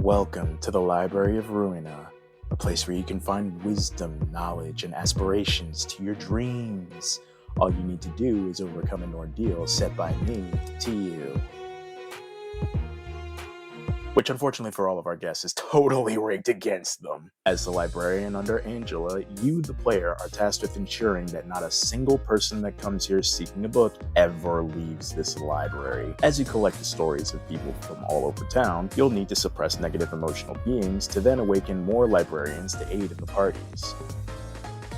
Welcome to the Library of Ruina, a place where you can find wisdom, knowledge, and aspirations to your dreams. All you need to do is overcome an ordeal set by me to you. Which, unfortunately for all of our guests, is totally rigged against them. As the librarian under Angela, you, the player, are tasked with ensuring that not a single person that comes here seeking a book ever leaves this library. As you collect the stories of people from all over town, you'll need to suppress negative emotional beings to then awaken more librarians to aid in the parties.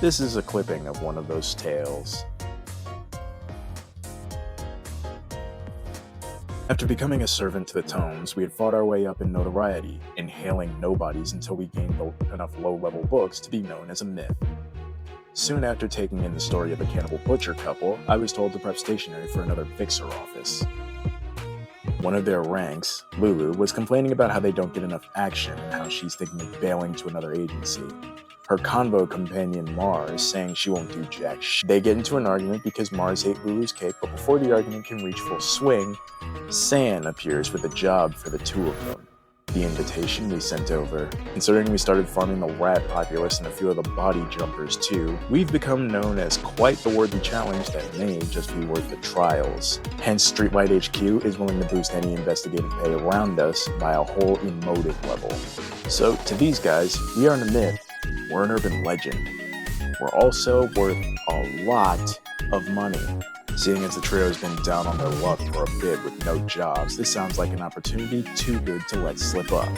This is a clipping of one of those tales. After becoming a servant to the tomes, we had fought our way up in notoriety, inhaling nobodies until we gained enough low-level books to be known as a myth. Soon after taking in the story of a cannibal butcher couple, I was told to prep stationery for another fixer office. One of their ranks, Lulu, was complaining about how they don't get enough action and how she's thinking of bailing to another agency. Her convo companion Mars saying she won't do jack shit. They get into an argument because Mars ate Lulu's cake, but before the argument can reach full swing, San appears with a job for the two of them. The invitation we sent over. Considering we started farming the rat populace and a few of the body jumpers too, we've become known as quite the worthy challenge that may just be worth the trials. Hence, Streetlight HQ is willing to boost any investigative pay around us by a whole emotive level. So, to these guys, we aren't a myth, we're an urban legend. We're also worth a lot of money. Seeing as the trio has been down on their luck for a bit with no jobs, this sounds like an opportunity too good to let slip up.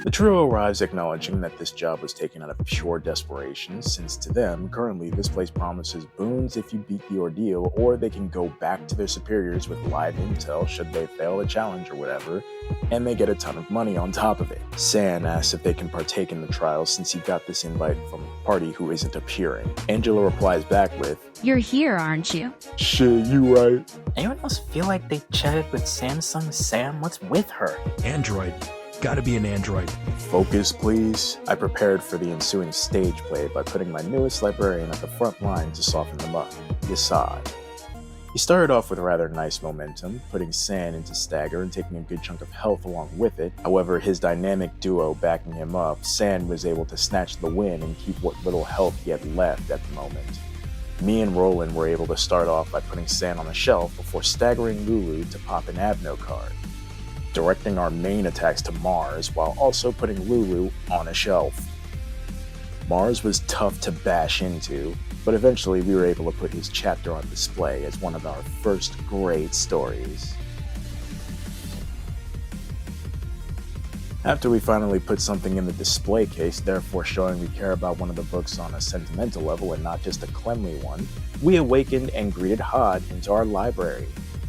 The trio arrives acknowledging that this job was taken out of pure desperation, since to them, currently this place promises boons if you beat the ordeal, or they can go back to their superiors with live intel should they fail a challenge or whatever, and they get a ton of money on top of it. San asks if they can partake in the trials since he got this invite from a party who isn't appearing. Angela replies back with, "You're here, aren't you?" "Shit, you right." Anyone else feel like they chatted with Samsung Sam? What's with her? Android. Gotta be an android. Focus, please. I prepared for the ensuing stage play by putting my newest librarian at the front line to soften them up, Yasad. He started off with rather nice momentum, putting San into stagger and taking a good chunk of health along with it. However, his dynamic duo backing him up, San was able to snatch the win and keep what little health he had left at the moment. Me and Roland were able to start off by putting San on a shelf before staggering Lulu to pop an Abno card, directing our main attacks to Mars while also putting Lulu on a shelf. Mars was tough to bash into, but eventually we were able to put his chapter on display as one of our first great stories. After we finally put something in the display case, therefore showing we care about one of the books on a sentimental level and not just a cleanly one, we awakened and greeted Hod into our library.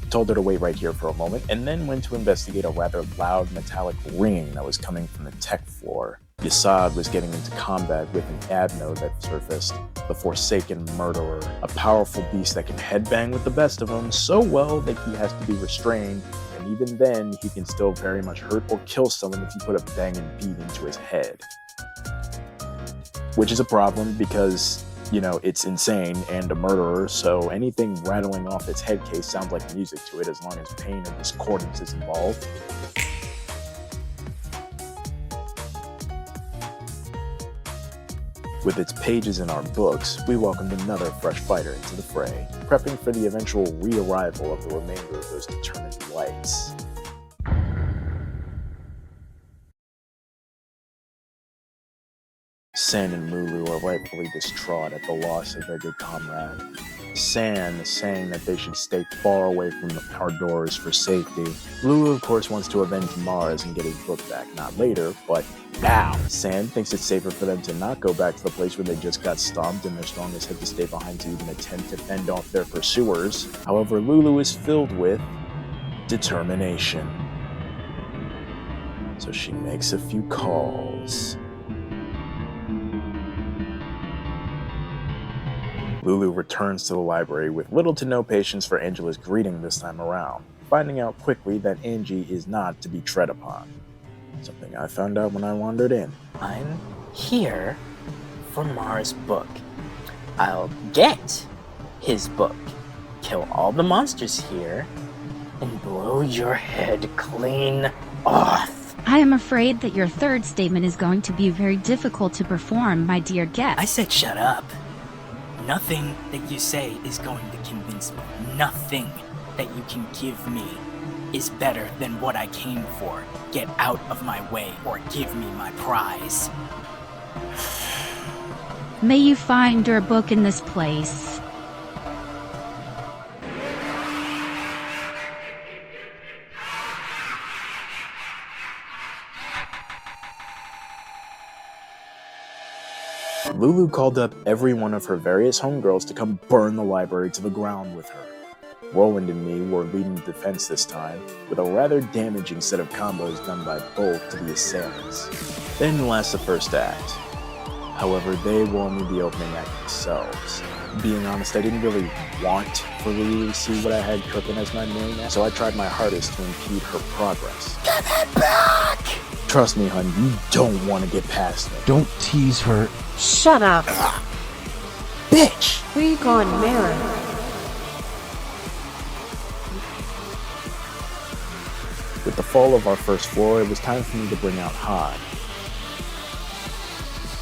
Told her to wait right here for a moment, and then went to investigate a rather loud metallic ringing that was coming from the tech floor. Yasad was getting into combat with an Abno that surfaced, the Forsaken Murderer, a powerful beast that can headbang with the best of them so well that he has to be restrained, and even then he can still very much hurt or kill someone if you put a banging beat into his head. Which is a problem because, you know, it's insane and a murderer, so anything rattling off its head case sounds like music to it as long as pain or discordance is involved. With its pages in our books, we welcomed another fresh fighter into the fray, prepping for the eventual re-arrival of the remainder of those determined lights. San and Lulu are rightfully distraught at the loss of their good comrade. San saying that they should stay far away from our doors for safety. Lulu, of course, wants to avenge Mars and get his book back, not later, but now. San thinks it's safer for them to not go back to the place where they just got stomped and their strongest had to stay behind to even attempt to fend off their pursuers. However, Lulu is filled with determination. So she makes a few calls. Lulu returns to the library with little to no patience for Angela's greeting this time around, finding out quickly that Angie is not to be tread upon. Something I found out when I wandered in. I'm here for Mars' book. I'll get his book. kill all the monsters here and blow your head clean off. I am afraid that your third statement is going to be very difficult to perform, my dear guest. I said shut up. Nothing that you say is going to convince me. Nothing that you can give me is better than what I came for. Get out of my way or give me my prize. May you find your book in this place. Lulu called up every one of her various homegirls to come burn the library to the ground with her. Roland and me were leading the defense this time, with a rather damaging set of combos done by both to the assailants. They didn't last the first act. However, they will only be opening act themselves. Being honest, I didn't really want for Lulu to see what I had cooking as my main act, so I tried my hardest to impede her progress. Give it back! Trust me, hun, you don't want to get past me. Don't tease her. Shut up. Bitch! Who you going to marry? With the fall of our first floor, it was time for me to bring out Hod.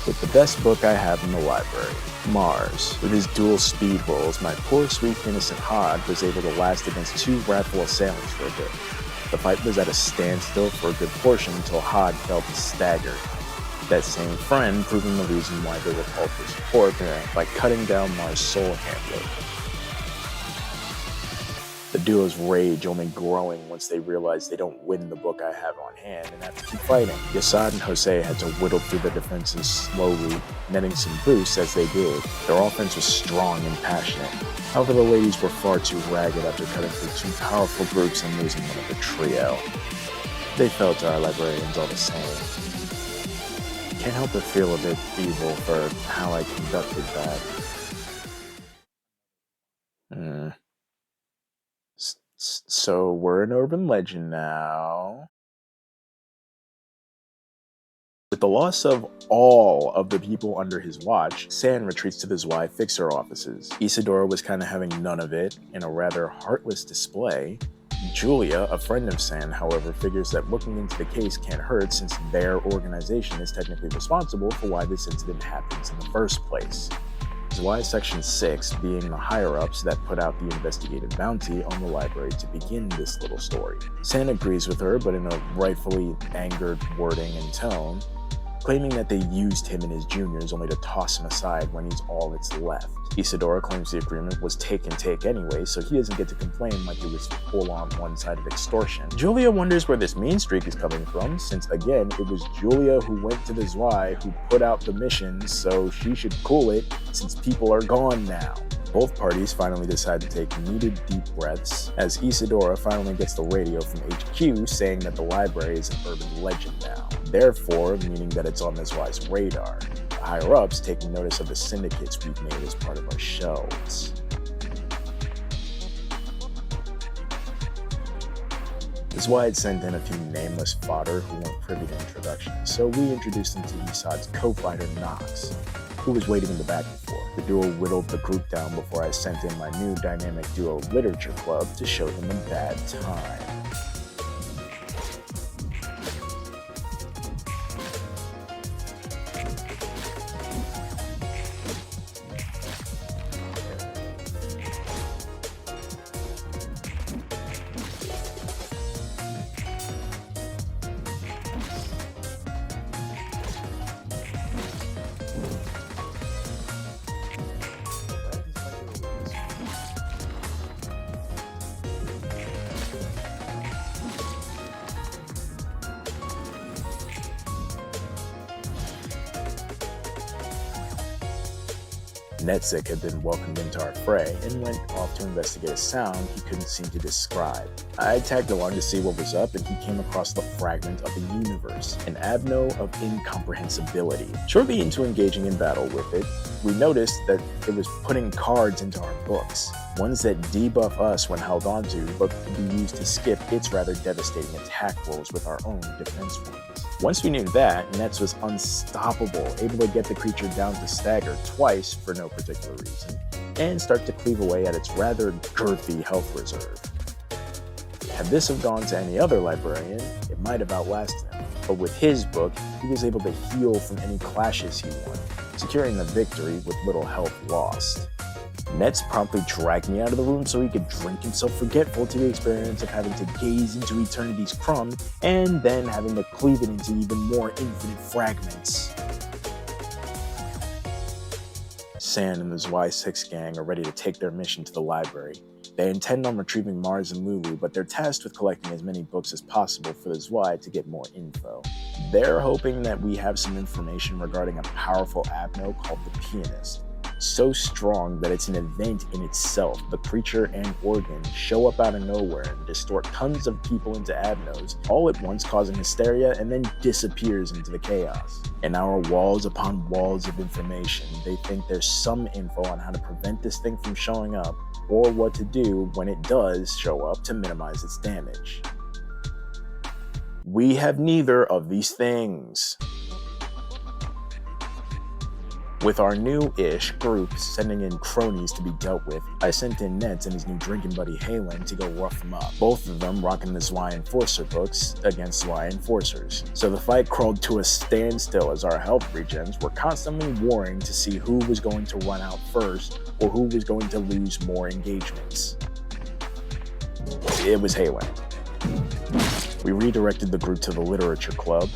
With the best book I have in the library, Mars. With his dual speed rolls, my poor sweet innocent Hod was able to last against two wrathful assailants for a bit. The fight was at a standstill for a good portion until Hod fell to stagger. That same friend proving the reason why they were called for support by cutting down Mars' soul handler. The duo's rage only growing once they realized they don't win the book I have on hand and have to keep fighting. Yasad and Jose had to whittle through the defenses slowly, netting some boosts as they did. Their offense was strong and passionate. However, the ladies were far too ragged after cutting through two powerful groups and losing one of the trio. They fell to our librarians all the same. Can't help but feel a bit evil for how I conducted that. So we're an urban legend now. With the loss of all of the people under his watch, San retreats to the Zwei fixer offices. Isadora was kind of having none of it in a rather heartless display. Julia, a friend of San, however, figures that looking into the case can't hurt since their organization is technically responsible for why this incident happens in the first place. Zwei Section 6 being the higher-ups that put out the investigative bounty on the library to begin this little story. San agrees with her, but in a rightfully angered wording and tone, claiming that they used him and his juniors only to toss him aside when he's all that's left. Isadora claims the agreement was take and take anyway, so he doesn't get to complain like it was full-on one-sided extortion. Julia wonders where this mean streak is coming from, since again, it was Julia who went to the Zwei who put out the mission, so she should cool it since people are gone now. Both parties finally decide to take needed deep breaths, as Isadora finally gets the radio from HQ saying that the library is an urban legend now. Therefore, meaning that it's on the Zwei's radar. The higher-ups taking notice of the syndicates we've made as part of our shelves. The Zwei had sent in a few nameless fodder who weren't privy to introductions, so we introduced them to Isad's co-fighter Knox, who was waiting in the back before. The duo whittled the group down before I sent in my new dynamic duo literature club to show them a bad time. Netzik had been welcomed into our fray and went off to investigate a sound he couldn't seem to describe. I tagged along to see what was up, and he came across the fragment of a universe, an abno of incomprehensibility. Shortly into engaging in battle with it, we noticed that it was putting cards into our books, ones that debuff us when held onto, but could be used to skip its rather devastating attack rolls with our own defense ones. Once we knew that, Nets was unstoppable, able to get the creature down to stagger twice for no particular reason, and start to cleave away at its rather girthy health reserve. Had this have gone to any other librarian, it might have outlasted him, but with his book, he was able to heal from any clashes he won, securing the victory with little health lost. Nets promptly dragged me out of the room so he could drink himself forgetful to the experience of having to gaze into eternity's crumb and then having to cleave it into even more infinite fragments. San and the Y6 gang are ready to take their mission to the library. They intend on retrieving Mars and Lulu, but they're tasked with collecting as many books as possible for the Zwei to get more info. They're hoping that we have some information regarding a powerful Abno called the Pianist. So strong that it's an event in itself. The creature and organ show up out of nowhere and distort tons of people into Abnos, all at once causing hysteria, and then disappears into the chaos. In our walls upon walls of information, they think there's some info on how to prevent this thing from showing up, or what to do when it does show up to minimize its damage. We have neither of these things. With our new-ish group sending in cronies to be dealt with, I sent in Nets and his new drinking buddy Halen to go rough them up, both of them rocking the Zwei Enforcer books against Zwei Enforcers. So the fight crawled to a standstill as our health regens were constantly warring to see who was going to run out first or who was going to lose more engagements. It was Halen. We redirected the group to the literature club.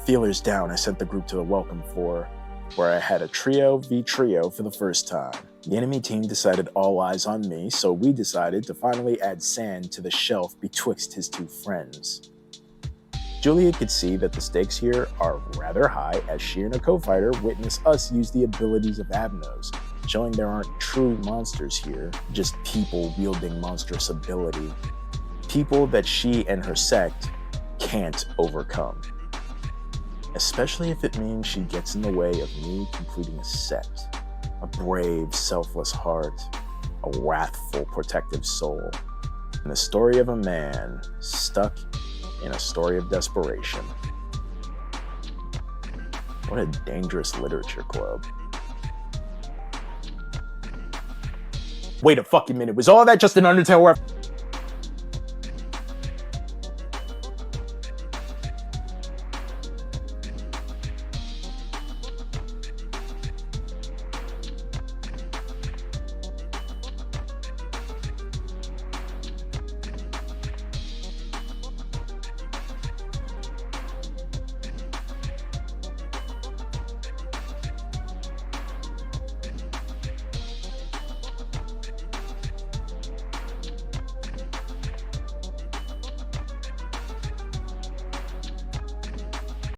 Feelers down, I sent the group to the welcome floor, where I had a trio v trio for the first time. The enemy team decided all eyes on me, so we decided to finally add sand to the shelf betwixt his two friends. Juliet could see that the stakes here are rather high as she and her co-fighter witness us use the abilities of Abnos, showing there aren't true monsters here, just people wielding monstrous ability. People that she and her sect can't overcome. Especially if it means she gets in the way of me completing a set. A brave, selfless heart, a wrathful, protective soul, and the story of a man stuck in a story of desperation. What a dangerous literature club. Wait a fucking minute, was all that just an Undertale reference?